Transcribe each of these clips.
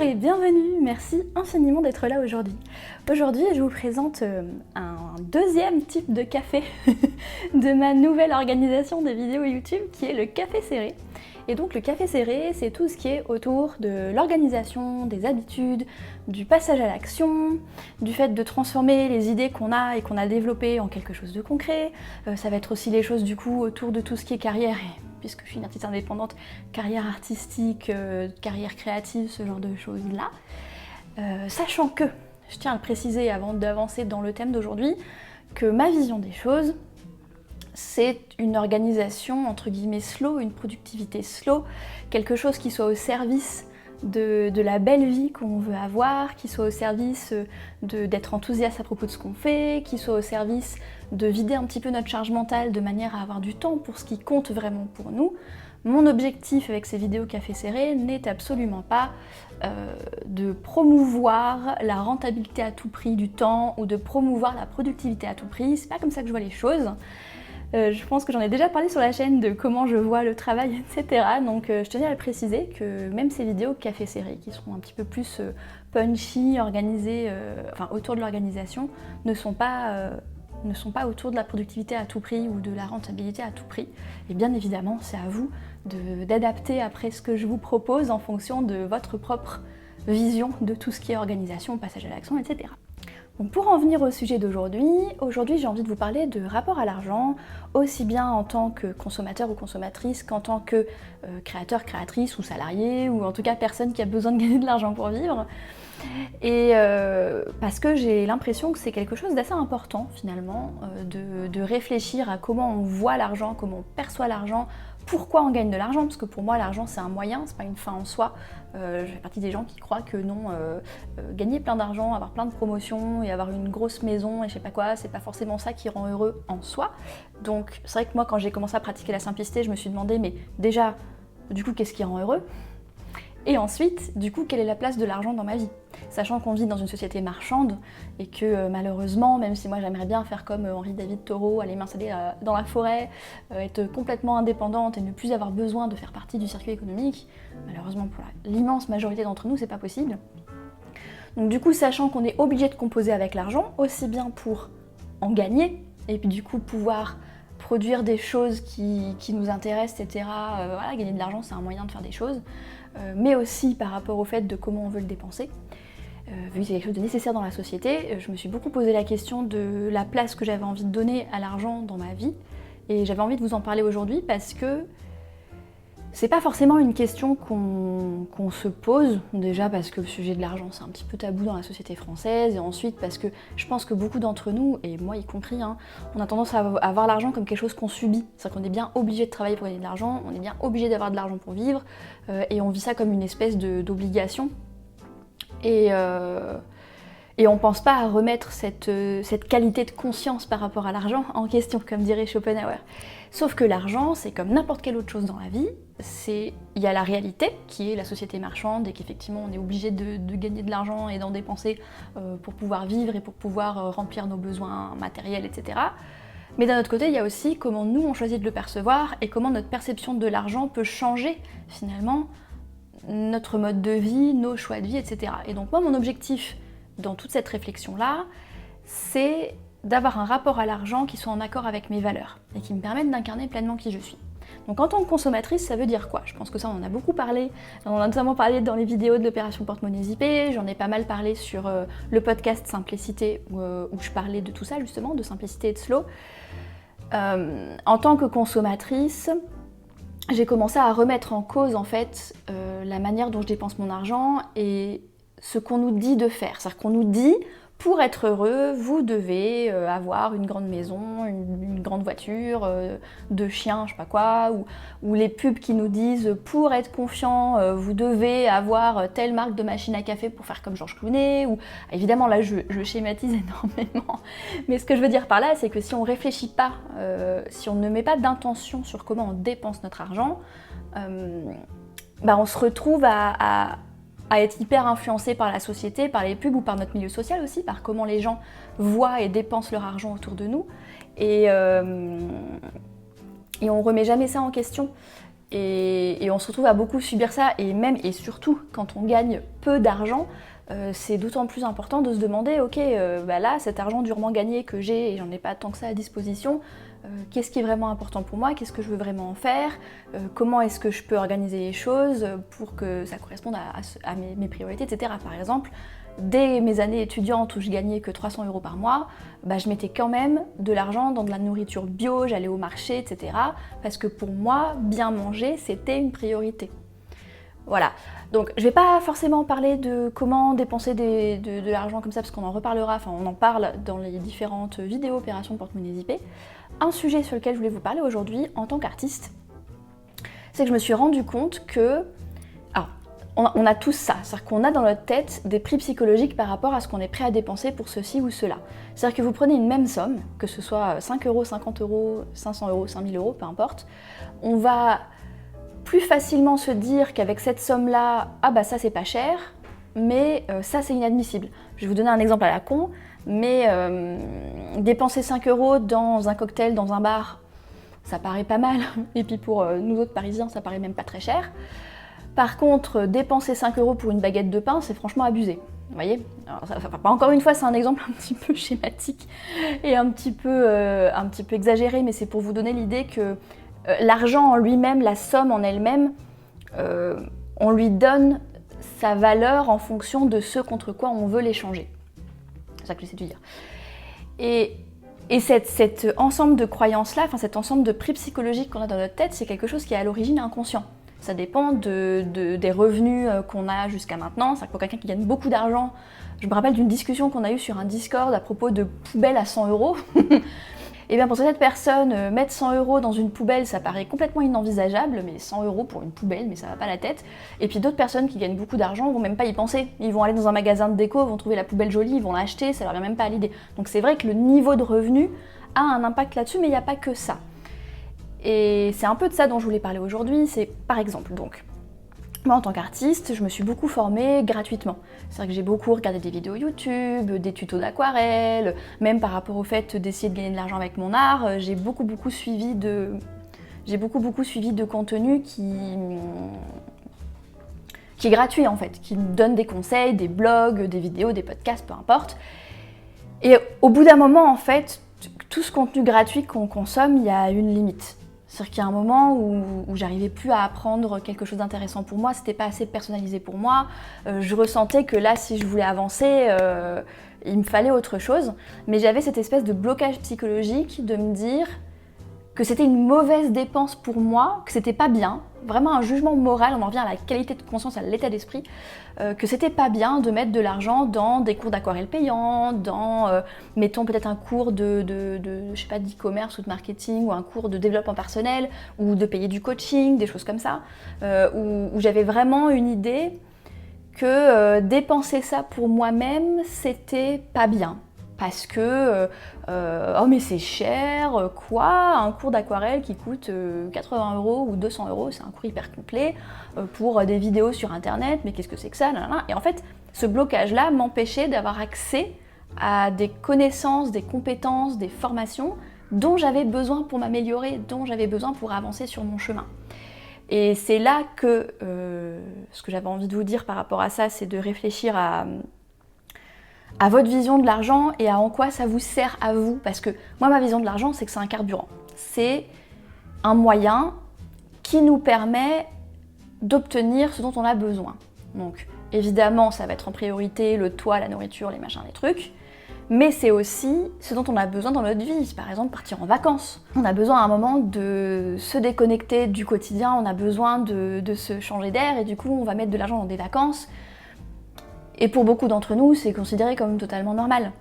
et bienvenue, merci infiniment d'être là aujourd'hui. Aujourd'hui, je vous présente un deuxième type de café de ma nouvelle organisation des vidéos YouTube qui est le café serré. Et donc le café serré, c'est tout ce qui est autour de l'organisation, des habitudes, du passage à l'action, du fait de transformer les idées qu'on a et qu'on a développées en quelque chose de concret. Ça va être aussi les choses du coup autour de tout ce qui est carrière, puisque je suis une artiste indépendante, carrière artistique, carrière créative, ce genre de choses-là. Sachant que, je tiens à le préciser avant d'avancer dans le thème d'aujourd'hui, que ma vision des choses, c'est une organisation entre guillemets slow, une productivité slow, quelque chose qui soit au service de la belle vie qu'on veut avoir, qui soit au service d'être enthousiaste à propos de ce qu'on fait, qui soit au service de vider un petit peu notre charge mentale de manière à avoir du temps pour ce qui compte vraiment pour nous. Mon objectif avec ces vidéos café serré n'est absolument pas de promouvoir la rentabilité à tout prix du temps ou de promouvoir la productivité à tout prix, c'est pas comme ça que je vois les choses. Je pense que j'en ai déjà parlé sur la chaîne de comment je vois le travail, etc. Donc je tenais à le préciser que même ces vidéos café serré, qui sont un petit peu plus punchy, organisées, enfin autour de l'organisation, ne sont pas autour de la productivité à tout prix ou de la rentabilité à tout prix. Et bien évidemment, c'est à vous d'adapter après ce que je vous propose en fonction de votre propre vision de tout ce qui est organisation, passage à l'action, etc. Donc pour en venir au sujet d'aujourd'hui, j'ai envie de vous parler de rapport à l'argent, aussi bien en tant que consommateur ou consommatrice qu'en tant que créateur, créatrice ou salarié, ou en tout cas personne qui a besoin de gagner de l'argent pour vivre. Et parce que j'ai l'impression que c'est quelque chose d'assez important finalement, de réfléchir à comment on voit l'argent, comment on perçoit l'argent, pourquoi on gagne de l'argent, parce que pour moi l'argent c'est un moyen, c'est pas une fin en soi. Je fais partie des gens qui croient que non, gagner plein d'argent, avoir plein de promotions et avoir une grosse maison et je sais pas quoi, c'est pas forcément ça qui rend heureux en soi. Donc c'est vrai que moi quand j'ai commencé à pratiquer la simplicité, je me suis demandé mais déjà, du coup qu'est-ce qui rend heureux ? Et ensuite, du coup, quelle est la place de l'argent dans ma vie ? Sachant qu'on vit dans une société marchande et que malheureusement, même si moi j'aimerais bien faire comme Henri David Thoreau, aller m'installer dans la forêt, être complètement indépendante et ne plus avoir besoin de faire partie du circuit économique, malheureusement pour l'immense majorité d'entre nous, c'est pas possible. Donc du coup, sachant qu'on est obligé de composer avec l'argent, aussi bien pour en gagner, et puis du coup pouvoir produire des choses qui nous intéressent, etc. Voilà, gagner de l'argent, c'est un moyen de faire des choses. Mais aussi par rapport au fait de comment on veut le dépenser. Vu que c'est quelque chose de nécessaire dans la société, je me suis beaucoup posé la question de la place que j'avais envie de donner à l'argent dans ma vie. Et j'avais envie de vous en parler aujourd'hui parce que c'est pas forcément une question qu'on se pose, déjà parce que le sujet de l'argent c'est un petit peu tabou dans la société française, et ensuite parce que je pense que beaucoup d'entre nous, et moi y compris, on a tendance à voir l'argent comme quelque chose qu'on subit. C'est-à-dire qu'on est bien obligé de travailler pour gagner de l'argent, on est bien obligé d'avoir de l'argent pour vivre, et on vit ça comme une espèce d'obligation. Et on pense pas à remettre cette qualité de conscience par rapport à l'argent en question, comme dirait Schopenhauer. Sauf que l'argent, c'est comme n'importe quelle autre chose dans la vie, il y a la réalité, qui est la société marchande, et qu'effectivement on est obligé de gagner de l'argent et d'en dépenser pour pouvoir vivre et pour pouvoir remplir nos besoins matériels, etc. Mais d'un autre côté, il y a aussi comment nous on choisit de le percevoir, et comment notre perception de l'argent peut changer finalement notre mode de vie, nos choix de vie, etc. Et donc moi, mon objectif dans toute cette réflexion-là, c'est d'avoir un rapport à l'argent qui soit en accord avec mes valeurs et qui me permette d'incarner pleinement qui je suis. Donc en tant que consommatrice, ça veut dire quoi ? Je pense que ça on en a beaucoup parlé, on en a notamment parlé dans les vidéos de l'opération porte-monnaie zippé, j'en ai pas mal parlé sur le podcast Simplicité où je parlais de tout ça justement, de simplicité et de slow. En tant que consommatrice, j'ai commencé à remettre en cause en fait la manière dont je dépense mon argent et ce qu'on nous dit de faire. C'est-à-dire qu'on nous dit, pour être heureux, vous devez avoir une grande maison, une grande voiture, 2 chiens, je sais pas quoi, ou les pubs qui nous disent, pour être confiant, vous devez avoir telle marque de machine à café pour faire comme Georges Clooney, ou évidemment là je schématise énormément, mais ce que je veux dire par là, c'est que si on réfléchit pas, si on ne met pas d'intention sur comment on dépense notre argent, on se retrouve à être hyper influencé par la société, par les pubs ou par notre milieu social aussi, par comment les gens voient et dépensent leur argent autour de nous. Et on remet jamais ça en question. Et on se retrouve à beaucoup subir ça, et même et surtout quand on gagne peu d'argent, c'est d'autant plus important de se demander, ok, là cet argent durement gagné que j'ai, et j'en ai pas tant que ça à disposition, qu'est-ce qui est vraiment important pour moi, qu'est-ce que je veux vraiment en faire, comment est-ce que je peux organiser les choses pour que ça corresponde à mes priorités, etc. Par exemple, dès mes années étudiantes où je gagnais que 300 € par mois, je mettais quand même de l'argent dans de la nourriture bio, j'allais au marché, etc. Parce que pour moi, bien manger, c'était une priorité. Voilà, donc je vais pas forcément parler de comment dépenser de l'argent comme ça, parce qu'on en reparlera, enfin on en parle dans les différentes vidéos opérations porte-monnaie zippé. Un sujet sur lequel je voulais vous parler aujourd'hui en tant qu'artiste, c'est que je me suis rendu compte que, alors on a tous ça, c'est-à-dire qu'on a dans notre tête des prix psychologiques par rapport à ce qu'on est prêt à dépenser pour ceci ou cela. C'est-à-dire que vous prenez une même somme, que ce soit 5 €, 50 €, 500 €, 5000 €, peu importe, on va plus facilement se dire qu'avec cette somme-là, ça c'est pas cher, mais ça c'est inadmissible. Je vais vous donner un exemple à la con, mais dépenser 5 € dans un cocktail, dans un bar, ça paraît pas mal, et puis pour nous autres Parisiens, ça paraît même pas très cher. Par contre, dépenser 5 € pour une baguette de pain, c'est franchement abusé. Vous voyez? Alors, encore une fois, c'est un exemple un petit peu schématique et un petit peu exagéré, mais c'est pour vous donner l'idée que l'argent en lui-même, la somme en elle-même, on lui donne sa valeur en fonction de ce contre quoi on veut l'échanger. C'est ça que j'essaie de dire. Et cet ensemble de croyances-là, cet ensemble de prix psychologiques qu'on a dans notre tête, c'est quelque chose qui est à l'origine inconscient. Ça dépend des revenus qu'on a jusqu'à maintenant. C'est-à-dire que pour quelqu'un qui gagne beaucoup d'argent, je me rappelle d'une discussion qu'on a eue sur un Discord à propos de poubelles à 100 €. Et bien pour cette personne, mettre 100 € dans une poubelle, ça paraît complètement inenvisageable, mais 100 € pour une poubelle, mais ça va pas la tête. Et puis d'autres personnes qui gagnent beaucoup d'argent vont même pas y penser. Ils vont aller dans un magasin de déco, vont trouver la poubelle jolie, ils vont l'acheter, ça leur vient même pas à l'idée. Donc c'est vrai que le niveau de revenu a un impact là-dessus, mais il n'y a pas que ça. Et c'est un peu de ça dont je voulais parler aujourd'hui, c'est par exemple, donc, moi en tant qu'artiste, je me suis beaucoup formée gratuitement. C'est-à-dire que j'ai beaucoup regardé des vidéos YouTube, des tutos d'aquarelle, même par rapport au fait d'essayer de gagner de l'argent avec mon art, j'ai beaucoup suivi de contenu qui est gratuit en fait, qui me donne des conseils, des blogs, des vidéos, des podcasts, peu importe. Et au bout d'un moment en fait, tout ce contenu gratuit qu'on consomme, il y a une limite. C'est-à-dire qu'il y a un moment où j'arrivais plus à apprendre quelque chose d'intéressant pour moi, c'était pas assez personnalisé pour moi, je ressentais que là, si je voulais avancer, il me fallait autre chose, mais j'avais cette espèce de blocage psychologique de me dire que c'était une mauvaise dépense pour moi, que c'était pas bien, vraiment un jugement moral, on en revient à la qualité de conscience, à l'état d'esprit, que c'était pas bien de mettre de l'argent dans des cours d'aquarelle payants, dans, mettons peut-être un cours je sais pas, d'e-commerce ou de marketing, ou un cours de développement personnel, ou de payer du coaching, des choses comme ça, où j'avais vraiment une idée que dépenser ça pour moi-même, c'était pas bien. Parce que, oh mais c'est cher, quoi, un cours d'aquarelle qui coûte 80 € ou 200 €, c'est un cours hyper complet, pour des vidéos sur internet, mais qu'est-ce que c'est que ça, nanana. Et en fait, ce blocage-là m'empêchait d'avoir accès à des connaissances, des compétences, des formations dont j'avais besoin pour m'améliorer, dont j'avais besoin pour avancer sur mon chemin. Et c'est là que, ce que j'avais envie de vous dire par rapport à ça, c'est de réfléchir à votre vision de l'argent et à en quoi ça vous sert à vous. Parce que moi, ma vision de l'argent, c'est que c'est un carburant. C'est un moyen qui nous permet d'obtenir ce dont on a besoin. Donc, évidemment, ça va être en priorité le toit, la nourriture, les machins, les trucs. Mais c'est aussi ce dont on a besoin dans notre vie. Par exemple, partir en vacances. On a besoin à un moment de se déconnecter du quotidien, on a besoin de se changer d'air et du coup, on va mettre de l'argent dans des vacances. Et pour beaucoup d'entre nous, c'est considéré comme totalement normal.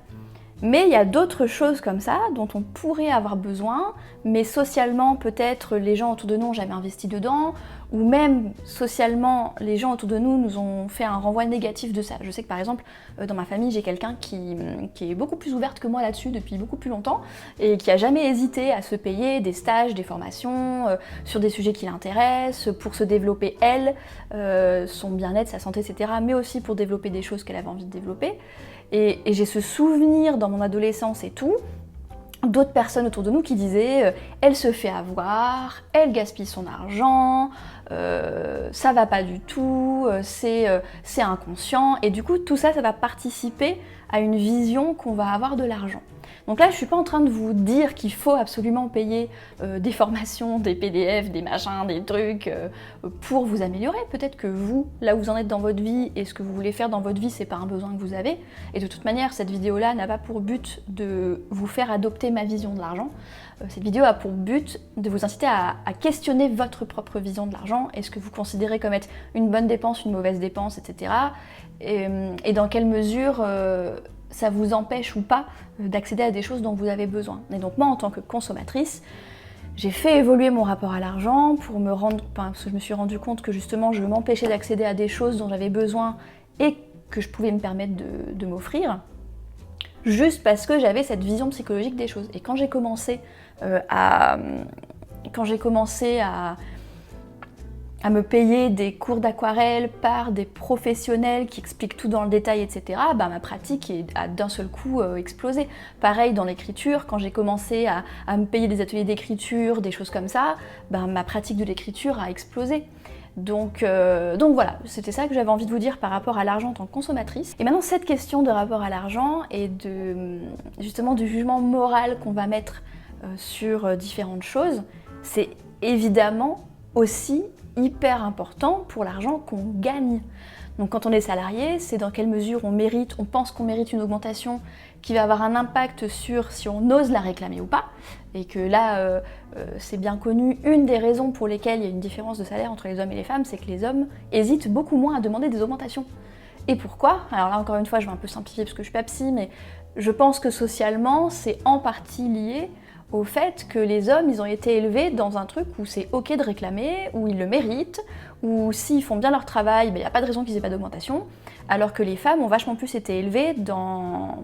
Mais il y a d'autres choses comme ça dont on pourrait avoir besoin, mais socialement peut-être les gens autour de nous n'ont jamais investi dedans, ou même socialement les gens autour de nous ont fait un renvoi négatif de ça. Je sais que par exemple dans ma famille j'ai quelqu'un qui est beaucoup plus ouverte que moi là-dessus depuis beaucoup plus longtemps et qui a jamais hésité à se payer des stages, des formations sur des sujets qui l'intéressent, pour se développer elle, son bien-être, sa santé, etc. mais aussi pour développer des choses qu'elle avait envie de développer. Et j'ai ce souvenir dans mon adolescence et tout, d'autres personnes autour de nous qui disaient elle se fait avoir, elle gaspille son argent, ça va pas du tout, c'est inconscient. Et du coup, tout ça, ça va participer à une vision qu'on va avoir de l'argent. Donc là, je suis pas en train de vous dire qu'il faut absolument payer des formations, des PDF, des machins, des trucs pour vous améliorer. Peut-être que vous, là où vous en êtes dans votre vie et ce que vous voulez faire dans votre vie, c'est pas un besoin que vous avez. Et de toute manière, cette vidéo-là n'a pas pour but de vous faire adopter ma vision de l'argent. Cette vidéo a pour but de vous inciter à questionner votre propre vision de l'argent et ce que vous considérez comme être une bonne dépense, une mauvaise dépense, etc. Et dans quelle mesure ça vous empêche ou pas d'accéder à des choses dont vous avez besoin. Et donc moi, en tant que consommatrice, j'ai fait évoluer mon rapport à l'argent parce que je me suis rendu compte que justement, je m'empêchais d'accéder à des choses dont j'avais besoin et que je pouvais me permettre de m'offrir, juste parce que j'avais cette vision psychologique des choses. Et quand j'ai commencé à me payer des cours d'aquarelle par des professionnels qui expliquent tout dans le détail, etc., ma pratique a d'un seul coup explosé. Pareil dans l'écriture, quand j'ai commencé à me payer des ateliers d'écriture, des choses comme ça, ma pratique de l'écriture a explosé. Donc voilà, c'était ça que j'avais envie de vous dire par rapport à l'argent en tant que consommatrice. Et maintenant, cette question de rapport à l'argent et justement du jugement moral qu'on va mettre sur différentes choses, c'est évidemment aussi hyper important pour l'argent qu'on gagne. Donc quand on est salarié, c'est dans quelle mesure on pense qu'on mérite une augmentation qui va avoir un impact sur si on ose la réclamer ou pas. Et que là, c'est bien connu, une des raisons pour lesquelles il y a une différence de salaire entre les hommes et les femmes, c'est que les hommes hésitent beaucoup moins à demander des augmentations. Et pourquoi? Alors là, encore une fois, je vais un peu simplifier parce que je suis pas psy, mais je pense que socialement, c'est en partie lié au fait que les hommes, ils ont été élevés dans un truc où c'est ok de réclamer, où ils le méritent, où s'ils font bien leur travail, il n'y a pas de raison qu'ils aient pas d'augmentation, alors que les femmes ont vachement plus été élevées dans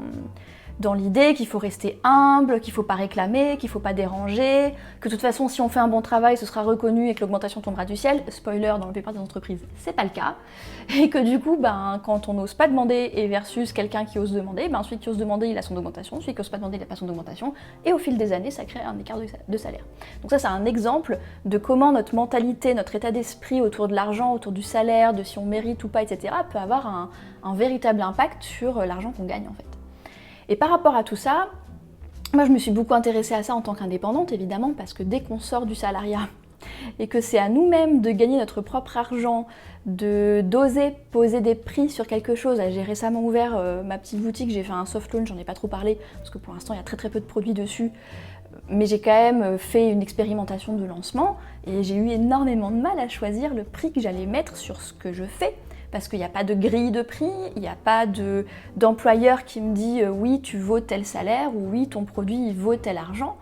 l'idée qu'il faut rester humble, qu'il faut pas réclamer, qu'il faut pas déranger, que de toute façon si on fait un bon travail ce sera reconnu et que l'augmentation tombera du ciel. Spoiler, dans la plupart des entreprises c'est pas le cas. Et que du coup quand on n'ose pas demander et versus quelqu'un qui ose demander, celui qui ose demander il a son augmentation, celui qui ose pas demander il a pas son augmentation, et au fil des années ça crée un écart de salaire. Donc ça c'est un exemple de comment notre mentalité, notre état d'esprit autour de l'argent, autour du salaire, de si on mérite ou pas, etc. peut avoir un véritable impact sur l'argent qu'on gagne en fait. Et par rapport à tout ça, moi je me suis beaucoup intéressée à ça en tant qu'indépendante évidemment, parce que dès qu'on sort du salariat et que c'est à nous-mêmes de gagner notre propre argent, d'oser poser des prix sur quelque chose. J'ai récemment ouvert ma petite boutique, j'ai fait un soft launch, j'en ai pas trop parlé parce que pour l'instant il y a très peu de produits dessus, mais j'ai quand même fait une expérimentation de lancement et j'ai eu énormément de mal à choisir le prix que j'allais mettre sur ce que je fais. Parce qu'il n'y a pas de grille de prix, il n'y a pas d'employeur qui me dit oui tu vaux tel salaire ou oui ton produit il vaut tel argent.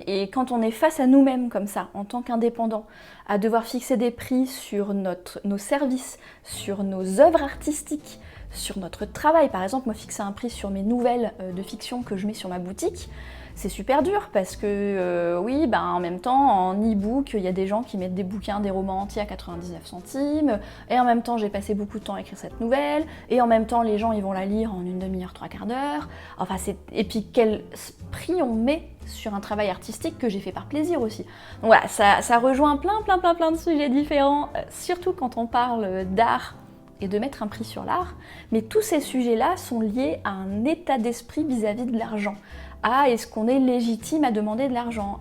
Et quand on est face à nous-mêmes comme ça, en tant qu'indépendant, à devoir fixer des prix sur nos services, sur nos œuvres artistiques, sur notre travail, par exemple, moi fixer un prix sur mes nouvelles de fiction que je mets sur ma boutique, c'est super dur parce que oui, en même temps, en e-book, il y a des gens qui mettent des bouquins, des romans entiers à 99 centimes, et en même temps, j'ai passé beaucoup de temps à écrire cette nouvelle, et en même temps, les gens, ils vont la lire en une demi-heure, 3/4 d'heure. Enfin, et puis, quel prix on met sur un travail artistique que j'ai fait par plaisir aussi. Donc voilà, ça rejoint plein de sujets différents, surtout quand on parle d'art et de mettre un prix sur l'art, mais tous ces sujets-là sont liés à un état d'esprit vis-à-vis de l'argent. Est-ce qu'on est légitime à demander de l'argent?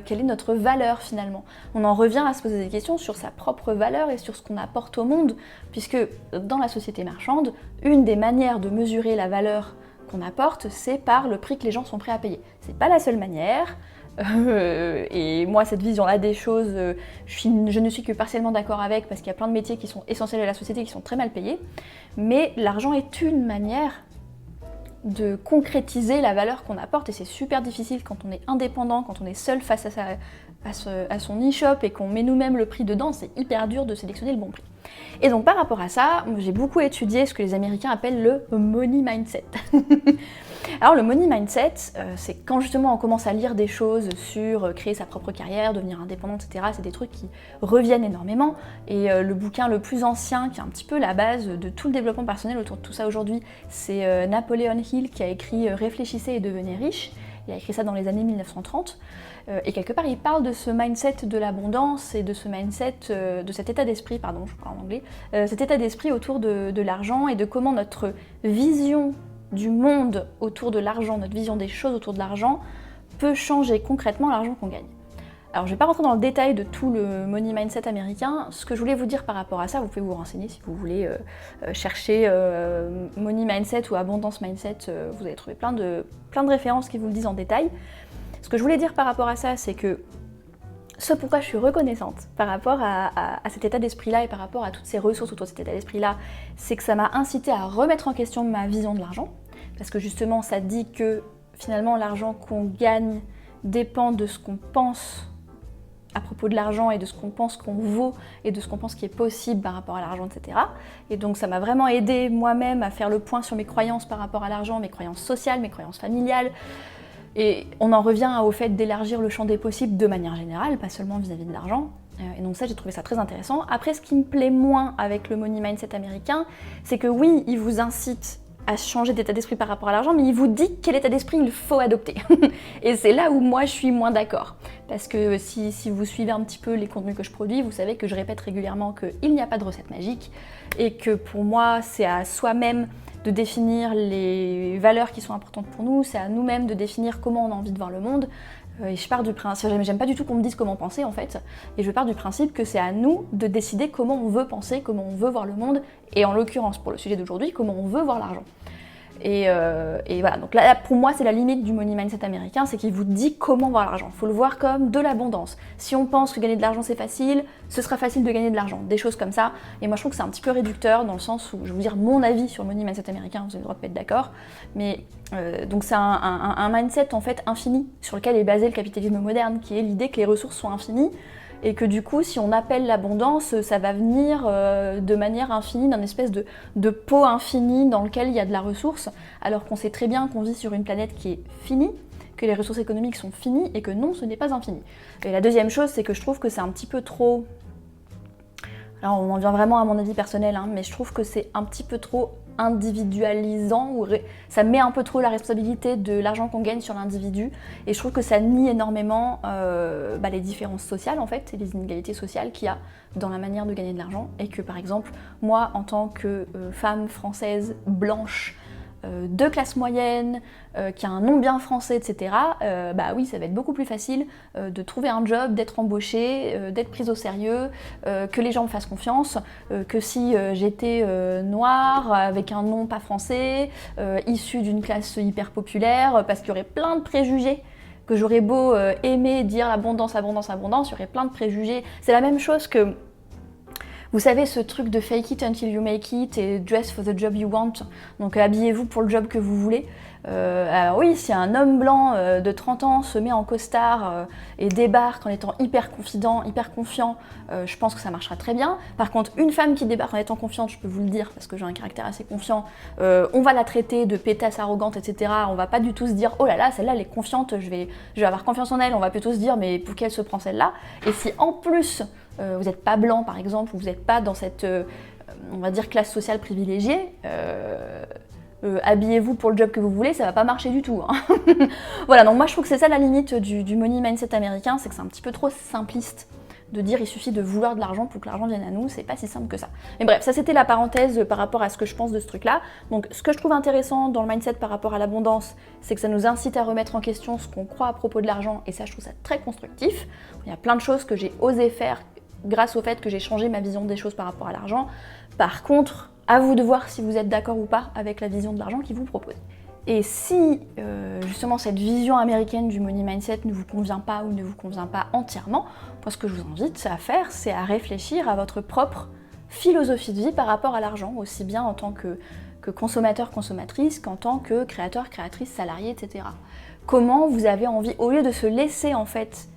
Quelle est notre valeur finalement? On en revient à se poser des questions sur sa propre valeur et sur ce qu'on apporte au monde, puisque dans la société marchande, une des manières de mesurer la valeur qu'on apporte, c'est par le prix que les gens sont prêts à payer. C'est pas la seule manière, et moi cette vision-là des choses, je ne suis que partiellement d'accord avec, parce qu'il y a plein de métiers qui sont essentiels à la société qui sont très mal payés, mais l'argent est une manière de concrétiser la valeur qu'on apporte, et c'est super difficile quand on est indépendant, quand on est seul face à son e-shop et qu'on met nous-mêmes le prix dedans, c'est hyper dur de sélectionner le bon prix. Et donc par rapport à ça, j'ai beaucoup étudié ce que les Américains appellent le money mindset. Alors le money mindset, c'est quand justement on commence à lire des choses sur créer sa propre carrière, devenir indépendant, etc. C'est des trucs qui reviennent énormément. Et le bouquin le plus ancien, qui est un petit peu la base de tout le développement personnel autour de tout ça aujourd'hui, c'est Napoleon Hill qui a écrit Réfléchissez et devenez riche. Il a écrit ça dans les années 1930. Et quelque part, il parle de ce mindset de l'abondance et de ce mindset, de cet état d'esprit, pardon, je parle en anglais, cet état d'esprit autour de l'argent et de comment notre vision du monde autour de l'argent, notre vision des choses autour de l'argent peut changer concrètement l'argent qu'on gagne. Alors je ne vais pas rentrer dans le détail de tout le money mindset américain. Ce que je voulais vous dire par rapport à ça, vous pouvez vous renseigner si vous voulez chercher money mindset ou abondance mindset, vous allez trouver plein de références qui vous le disent en détail. Ce que je voulais dire par rapport à ça, c'est que ce pourquoi je suis reconnaissante par rapport à cet état d'esprit-là et par rapport à toutes ces ressources autour de cet état d'esprit-là, c'est que ça m'a incité à remettre en question ma vision de l'argent, parce que justement ça dit que finalement l'argent qu'on gagne dépend de ce qu'on pense à propos de l'argent et de ce qu'on pense qu'on vaut et de ce qu'on pense qui est possible par rapport à l'argent, etc. Et donc ça m'a vraiment aidé moi-même à faire le point sur mes croyances par rapport à l'argent, mes croyances sociales, mes croyances familiales. Et on en revient au fait d'élargir le champ des possibles de manière générale, pas seulement vis-à-vis de l'argent. Et donc ça, j'ai trouvé ça très intéressant. Après, ce qui me plaît moins avec le money mindset américain, c'est que oui, il vous incite à changer d'état d'esprit par rapport à l'argent, mais il vous dit quel état d'esprit il faut adopter. Et c'est là où moi je suis moins d'accord. Parce que si vous suivez un petit peu les contenus que je produis, vous savez que je répète régulièrement qu'il n'y a pas de recette magique et que pour moi c'est à soi-même de définir les valeurs qui sont importantes pour nous, c'est à nous-mêmes de définir comment on a envie de voir le monde. Et je pars du principe, j'aime pas du tout qu'on me dise comment penser en fait, et je pars du principe que c'est à nous de décider comment on veut penser, comment on veut voir le monde, et en l'occurrence pour le sujet d'aujourd'hui, comment on veut voir l'argent. Et voilà, donc là pour moi c'est la limite du money mindset américain, c'est qu'il vous dit comment voir l'argent. Il faut le voir comme de l'abondance. Si on pense que gagner de l'argent c'est facile, ce sera facile de gagner de l'argent, des choses comme ça. Et moi je trouve que c'est un petit peu réducteur dans le sens où je vais vous dire mon avis sur le money mindset américain, vous avez le droit de pas être d'accord. Mais donc c'est un mindset en fait infini sur lequel est basé le capitalisme moderne, qui est l'idée que les ressources sont infinies. Et que du coup, si on appelle l'abondance, ça va venir de manière infinie, d'un espèce de pot infini dans lequel il y a de la ressource, alors qu'on sait très bien qu'on vit sur une planète qui est finie, que les ressources économiques sont finies, et que non, ce n'est pas infini. Et la deuxième chose, c'est que je trouve que c'est un petit peu trop... Alors on en vient vraiment à mon avis personnel, hein, mais je trouve que c'est un petit peu trop individualisant, ou ça met un peu trop la responsabilité de l'argent qu'on gagne sur l'individu, et je trouve que ça nie énormément les différences sociales en fait, et les inégalités sociales qu'il y a dans la manière de gagner de l'argent, et que par exemple, moi en tant que femme française blanche, de classe moyenne, qui a un nom bien français, etc., bah oui, ça va être beaucoup plus facile de trouver un job, d'être embauchée, d'être prise au sérieux, que les gens me fassent confiance, que si j'étais noire, avec un nom pas français, issue d'une classe hyper populaire, parce qu'il y aurait plein de préjugés, que j'aurais beau aimer dire abondance, abondance, abondance, il y aurait plein de préjugés. C'est la même chose que... Vous savez ce truc de fake it until you make it et dress for the job you want, donc habillez-vous pour le job que vous voulez. Alors oui, si un homme blanc de 30 ans se met en costard et débarque en étant hyper confident, hyper confiant, je pense que ça marchera très bien. Par contre, une femme qui débarque en étant confiante, je peux vous le dire parce que j'ai un caractère assez confiant, on va la traiter de pétasse arrogante, etc. On va pas du tout se dire oh là là, celle-là elle est confiante, je vais avoir confiance en elle. On va plutôt se dire mais pour qu'elle se prend celle-là. Et si en plus vous n'êtes pas blanc par exemple, ou vous n'êtes pas dans cette, on va dire, classe sociale privilégiée, habillez-vous pour le job que vous voulez, ça va pas marcher du tout. Hein. Voilà, donc moi je trouve que c'est ça la limite du money mindset américain, c'est que c'est un petit peu trop simpliste de dire il suffit de vouloir de l'argent pour que l'argent vienne à nous, c'est pas si simple que ça. Mais bref, ça c'était la parenthèse par rapport à ce que je pense de ce truc-là. Donc ce que je trouve intéressant dans le mindset par rapport à l'abondance, c'est que ça nous incite à remettre en question ce qu'on croit à propos de l'argent, et ça je trouve ça très constructif. Il y a plein de choses que j'ai osé faire grâce au fait que j'ai changé ma vision des choses par rapport à l'argent. Par contre, à vous de voir si vous êtes d'accord ou pas avec la vision de l'argent qu'ils vous proposent. Et si justement cette vision américaine du money mindset ne vous convient pas ou ne vous convient pas entièrement, moi ce que je vous invite à faire, c'est à réfléchir à votre propre philosophie de vie par rapport à l'argent, aussi bien en tant que consommateur, consommatrice, qu'en tant que créateur, créatrice, salarié, etc. Comment vous avez envie, au lieu de se laisser en fait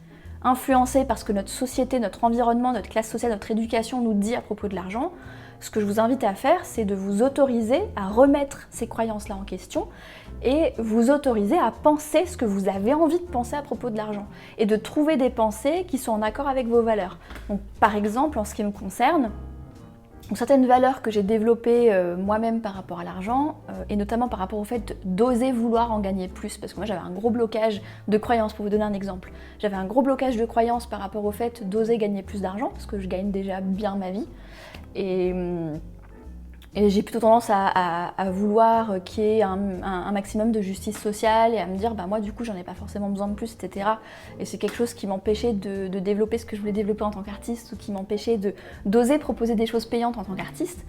influencé par ce que notre société, notre environnement, notre classe sociale, notre éducation nous dit à propos de l'argent, ce que je vous invite à faire, c'est de vous autoriser à remettre ces croyances-là en question et vous autoriser à penser ce que vous avez envie de penser à propos de l'argent et de trouver des pensées qui sont en accord avec vos valeurs. Donc, par exemple, en ce qui me concerne, certaines valeurs que j'ai développées moi-même par rapport à l'argent, et notamment par rapport au fait d'oser vouloir en gagner plus, parce que moi j'avais un gros blocage de croyance, pour vous donner un exemple. J'avais un gros blocage de croyance par rapport au fait d'oser gagner plus d'argent, parce que je gagne déjà bien ma vie, et j'ai plutôt tendance à vouloir qu'il y ait un maximum de justice sociale et à me dire bah moi du coup j'en ai pas forcément besoin de plus, etc. Et c'est quelque chose qui m'empêchait de développer ce que je voulais développer en tant qu'artiste, ou qui m'empêchait d'oser proposer des choses payantes en tant qu'artiste.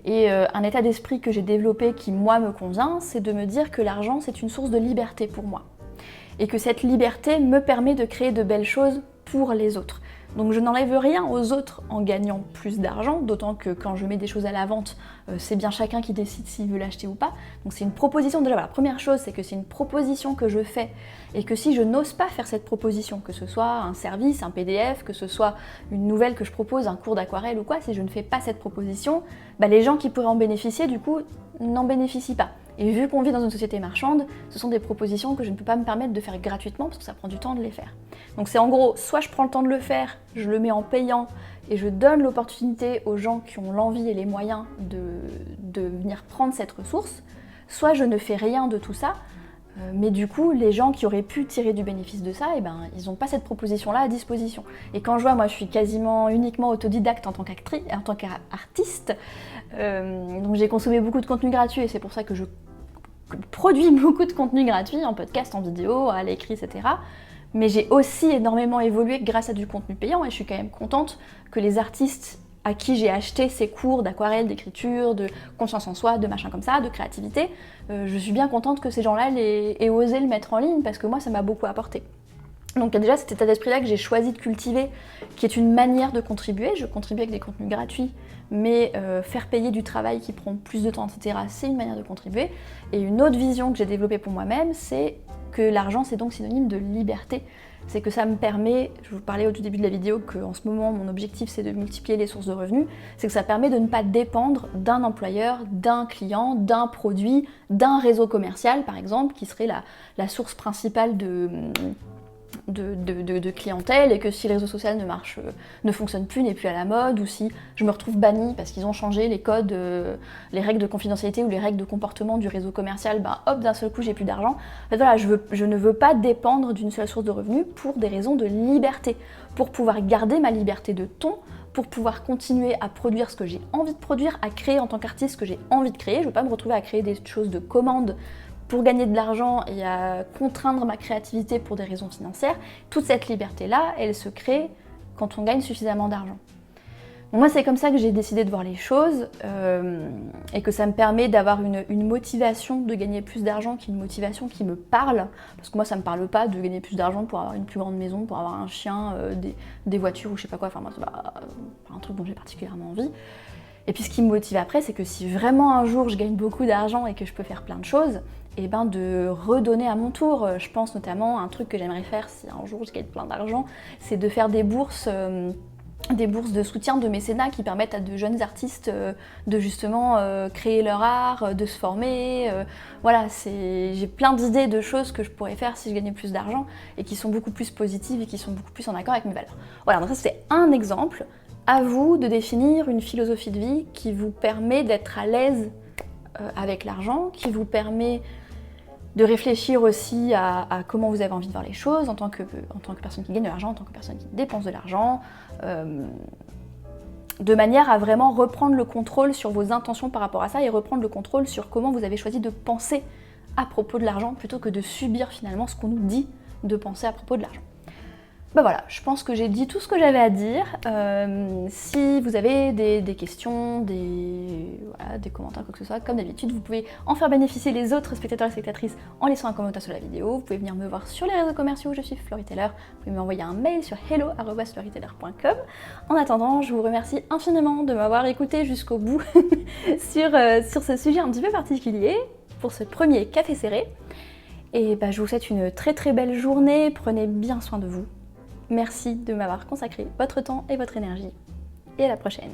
Et un état d'esprit que j'ai développé qui moi me convient, c'est de me dire que l'argent c'est une source de liberté pour moi. Et que cette liberté me permet de créer de belles choses pour les autres. Donc je n'enlève rien aux autres en gagnant plus d'argent, d'autant que quand je mets des choses à la vente, c'est bien chacun qui décide s'il veut l'acheter ou pas. Donc c'est une proposition, déjà voilà, la première chose c'est que c'est une proposition que je fais, et que si je n'ose pas faire cette proposition, que ce soit un service, un PDF, que ce soit une nouvelle que je propose, un cours d'aquarelle ou quoi, si je ne fais pas cette proposition, bah les gens qui pourraient en bénéficier du coup n'en bénéficient pas. Et vu qu'on vit dans une société marchande, ce sont des propositions que je ne peux pas me permettre de faire gratuitement parce que ça prend du temps de les faire. Donc c'est en gros, soit je prends le temps de le faire, je le mets en payant et je donne l'opportunité aux gens qui ont l'envie et les moyens de venir prendre cette ressource, soit je ne fais rien de tout ça, mais du coup les gens qui auraient pu tirer du bénéfice de ça, ils n'ont pas cette proposition-là à disposition. Et quand je vois, moi je suis quasiment uniquement autodidacte en tant qu'artiste, donc j'ai consommé beaucoup de contenu gratuit et c'est pour ça que je produis beaucoup de contenu gratuit, en podcast, en vidéo, à l'écrit, etc. Mais j'ai aussi énormément évolué grâce à du contenu payant et je suis quand même contente que les artistes à qui j'ai acheté ces cours d'aquarelle, d'écriture, de confiance en soi, de machin comme ça, de créativité, je suis bien contente que ces gens-là aient osé le mettre en ligne parce que moi ça m'a beaucoup apporté. Donc il y a déjà cet état d'esprit-là que j'ai choisi de cultiver, qui est une manière de contribuer. Je contribue avec des contenus gratuits, mais faire payer du travail qui prend plus de temps, etc., c'est une manière de contribuer. Et une autre vision que j'ai développée pour moi-même, c'est que l'argent, c'est donc synonyme de liberté. C'est que ça me permet, je vous parlais au tout début de la vidéo qu'en ce moment, mon objectif, c'est de multiplier les sources de revenus, c'est que ça permet de ne pas dépendre d'un employeur, d'un client, d'un produit, d'un réseau commercial, par exemple, qui serait la source principale de clientèle, et que si le réseau social ne fonctionne plus, n'est plus à la mode, ou si je me retrouve bannie parce qu'ils ont changé les codes, les règles de confidentialité ou les règles de comportement du réseau commercial, hop, d'un seul coup j'ai plus d'argent. En fait, voilà, je ne veux pas dépendre d'une seule source de revenus pour des raisons de liberté, pour pouvoir garder ma liberté de ton, pour pouvoir continuer à produire ce que j'ai envie de produire, à créer en tant qu'artiste ce que j'ai envie de créer. Je veux pas me retrouver à créer des choses de commande pour gagner de l'argent et à contraindre ma créativité pour des raisons financières. Toute cette liberté-là, elle se crée quand on gagne suffisamment d'argent. Donc moi, c'est comme ça que j'ai décidé de voir les choses, et que ça me permet d'avoir une motivation de gagner plus d'argent, qui est une motivation qui me parle, parce que moi, ça me parle pas de gagner plus d'argent pour avoir une plus grande maison, pour avoir un chien, des voitures ou je sais pas quoi, enfin moi, c'est pas un truc dont j'ai particulièrement envie. Et puis ce qui me motive après, c'est que si vraiment un jour je gagne beaucoup d'argent et que je peux faire plein de choses, et de redonner à mon tour. Je pense notamment à un truc que j'aimerais faire si un jour je gagne plein d'argent, c'est de faire des bourses de soutien, de mécénat qui permettent à de jeunes artistes de justement créer leur art, de se former. Voilà, j'ai plein d'idées de choses que je pourrais faire si je gagnais plus d'argent et qui sont beaucoup plus positives et qui sont beaucoup plus en accord avec mes valeurs. Voilà, donc ça c'était un exemple. À vous de définir une philosophie de vie qui vous permet d'être à l'aise avec l'argent, qui vous permet de réfléchir aussi à comment vous avez envie de voir les choses en tant que personne qui gagne de l'argent, en tant que personne qui dépense de l'argent, de manière à vraiment reprendre le contrôle sur vos intentions par rapport à ça et reprendre le contrôle sur comment vous avez choisi de penser à propos de l'argent plutôt que de subir finalement ce qu'on nous dit de penser à propos de l'argent. Voilà, je pense que j'ai dit tout ce que j'avais à dire. Si vous avez des questions, des commentaires, quoi que ce soit, comme d'habitude, vous pouvez en faire bénéficier les autres spectateurs et spectatrices en laissant un commentaire sous la vidéo. Vous pouvez venir me voir sur les réseaux commerciaux où je suis Floryteller. Vous pouvez m'envoyer un mail sur hello@floryteller.com. En attendant, je vous remercie infiniment de m'avoir écouté jusqu'au bout sur ce sujet un petit peu particulier pour ce premier café serré. Et je vous souhaite une très très belle journée. Prenez bien soin de vous. Merci de m'avoir consacré votre temps et votre énergie. Et à la prochaine.